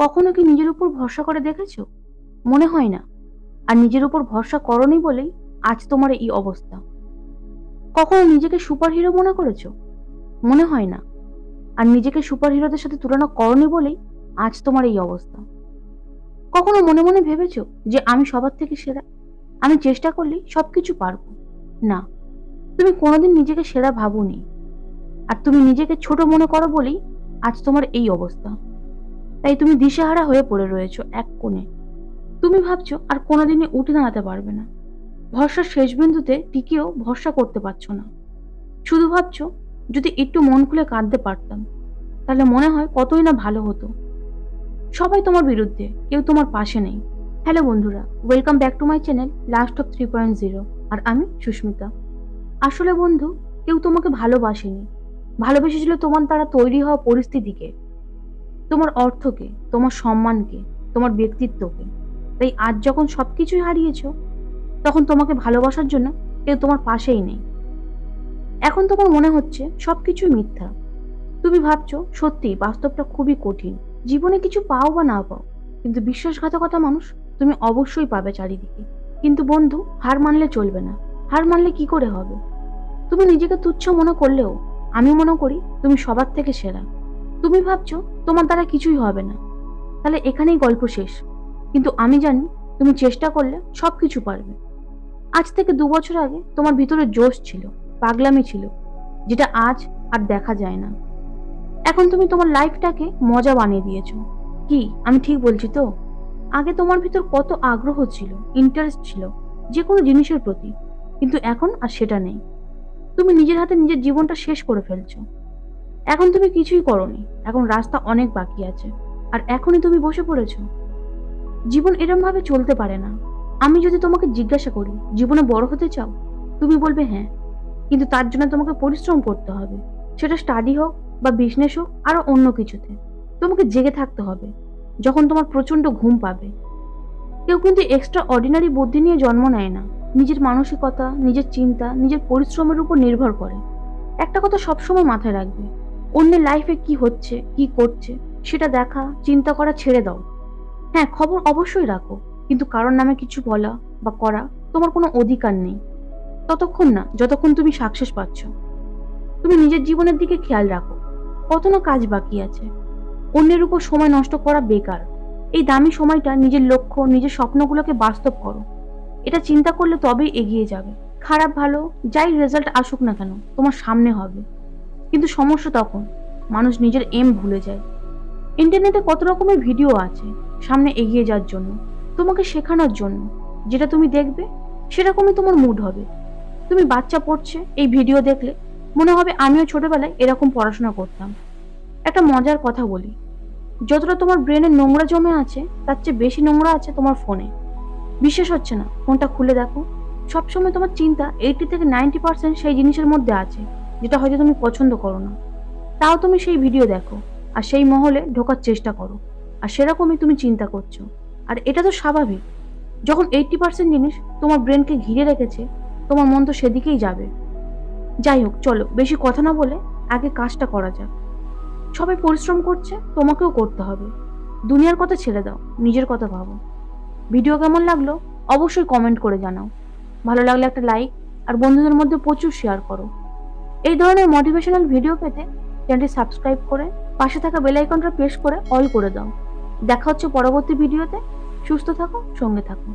কখনো কি নিজের উপর ভরসা করে দেখেছো? মনে হয় না। আর নিজের উপর ভরসা করোনি বলেই আজ তোমার এই অবস্থা। কখনো নিজেকে সুপার হিরো মনে করেছো? মনে হয় না। আর নিজেকে সুপার হিরোদের সাথে তুলনা করোনি বলেই আজ তোমার এই অবস্থা। কখনো মনে মনে ভেবেছো যে আমি সবার থেকে সেরা, আমি চেষ্টা করলেই সবকিছু পারবো? না, তুমি কোনোদিন নিজেকে সেরা ভাবোনি। আর তুমি নিজেকে ছোট মনে করো বলেই আজ তোমার এই অবস্থা। তাই তুমি দিশেহারা হয়ে পড়ে রয়েছো এক কোণে। তুমি ভাবছো আর কোনোদিনই উঠে দাঁড়াতে পারবে না। ভরসার শেষ বিন্দুতে টিকেও ভরসা করতে পারছো না। শুধু ভাবছো যদি একটু মন খুলে কাঁদতে পারতাম, তাহলে মনে হয় কতই না ভালো হতো। সবাই তোমার বিরুদ্ধে, কেউ তোমার পাশে নেই। হ্যালো বন্ধুরা, welcome back to my channel last of 3.0। আর আমি সুস্মিতা। আসলে বন্ধু, কেউ তোমাকে ভালোবাসেনি। ভালোবেসেছিল তোমার দ্বারা তৈরি হওয়া পরিস্থিতিকে, তোমার অর্থকে, তোমার সম্মানকে, তোমার ব্যক্তিত্বকে। তাই আজ যখন সবকিছুই হারিয়েছো, তখন তোমাকে ভালোবাসার জন্য কেউ তোমার পাশেই নেই। এখন তোমার মনে হচ্ছে সবকিছুই মিথ্যা। তুমি ভাবছো সত্যি বাস্তবটা খুবই কঠিন। জীবনে কিছু পাও বা না পাও, কিন্তু বিশ্বাসঘাতকতা মানুষ তুমি অবশ্যই পাবে চারিদিকে। কিন্তু বন্ধু, হার মানলে চলবে না। হার মানলে কি করে হবে? তুমি নিজেকে তুচ্ছ মনে করলেও আমি মনে করি তুমি সবার থেকে সেরা। তুমি ভাবছো তোমার দ্বারা কিছুই হবে না, তাহলে এখানেই গল্প শেষ। কিন্তু আমি জানি তুমি চেষ্টা করলে সবকিছু পারবে। আজ থেকে 2 বছর আগে তোমার ভিতরে জোশ ছিল, পাগলামি ছিল, যেটা আজ আর দেখা যায় না। এখন তুমি তোমার লাইফটাকে মজা বানিয়ে দিয়েছো। কি আমি ঠিক বলছি তো? আগে তোমার ভিতর কত আগ্রহ ছিল, ইন্টারেস্ট ছিল যে কোনো জিনিসের প্রতি, কিন্তু এখন আর সেটা নেই। তুমি নিজের হাতে নিজের জীবনটা শেষ করে ফেলছো। এখন তুমি কিছুই করোনি, এখন রাস্তা অনেক বাকি আছে। আর এখনই তুমি বসে পড়েছো। জীবন এরম ভাবে চলতে পারে না। আমি যদি তোমাকে জিজ্ঞাসা করি জীবনে বড় হতে চাও, তুমি বলবে হ্যাঁ, কিন্তু তার জন্য তোমাকে পরিশ্রম করতে হবে। সেটা স্টাডি হোক বা বিজনেস হোক, আরো অন্য কিছুতে। তোমাকে জেগে থাকতে হবে যখন তোমার প্রচন্ড ঘুম পাবে। কেউ কিন্তু এক্সট্রা অর্ডিনারি বুদ্ধি নিয়ে জন্ম নেয় না। নিজের মানসিকতা, নিজের চিন্তা, নিজের পরিশ্রমের উপর নির্ভর করে। একটা কথা সবসময় মাথায় রাখবে, অন্যের লাইফে কি হচ্ছে, কি করছে, সেটা দেখা, চিন্তা করা ছেড়ে দাও। হ্যাঁ, খবর অবশ্যই রাখো, কিন্তু কারোর নামে কিছু বলা বা করা তোমার কোনো অধিকার নেই, ততক্ষণ না যতক্ষণ তুমি সাকসেস পাচ্ছ। তুমি নিজের জীবনের দিকে খেয়াল রাখো। কত না কাজ বাকি আছে। অন্যের উপর সময় নষ্ট করা বেকার। এই দামি সময়টা নিজের লক্ষ্য, নিজের স্বপ্নগুলোকে বাস্তব করো। এটা চিন্তা করলে তবেই এগিয়ে যাবে। খারাপ ভালো যাই রেজাল্ট আসুক না কেন, তোমার সামনে হবে। কিন্তু সমস্যা তখন মানুষ নিজের এম ভুলে যায়। ইন্টারনেটে কত রকমের ভিডিও আছে সামনে এগিয়ে যাওয়ার জন্য, তোমাকে শেখানোর জন্য। যেটা তুমি দেখবে সেরকমই তোমার মুড হবে। তুমি বাচ্চা পড়ছে, এই ভিডিও দেখলে মনে হবে আমিও ছোটবেলায় এরকম পড়াশোনা করতাম। একটা মজার কথা বলি, যতটা তোমার ব্রেনে নোংরা জমে আছে, তার চেয়ে বেশি নোংরা আছে তোমার ফোনে। বিশ্বাস হচ্ছে না? ফোনটা খুলে দেখো। সবসময় তোমার চিন্তা 80 থেকে 90% সেই জিনিসের মধ্যে আছে, যেটা হয়তো তুমি পছন্দ করো না। তাও তুমি সেই ভিডিও দেখো আর সেই মহলে ঢোকার চেষ্টা করো। আর সেরকমই তুমি চিন্তা করছো। আর এটা তো স্বাভাবিক। যখন 80% জিনিস তোমার ব্রেনকে ঘিরে রেখেছে, তোমার মন তো সেদিকেই যাবে। যাই হোক, চলো বেশি কথা না বলে আগে কাজটা করা যাক। সবাই পরিশ্রম করছে, তোমাকেও করতে হবে। দুনিয়ার কথা ছেড়ে দাও, নিজের কথা ভাবো। ভিডিও কেমন লাগলো অবশ্যই কমেন্ট করে জানাও। ভালো লাগলে একটা লাইক আর বন্ধুদের মধ্যে প্রচুর শেয়ার করো। এই ধরনের মোটিভেশনাল ভিডিও পেতে চ্যানেলটি সাবস্ক্রাইব করে পাশে থাকা বেল আইকনটা প্রেস করে অল করে দাও। দেখা হচ্ছে পরবর্তী ভিডিওতে। সুস্থ থাকো, সঙ্গে থাকো।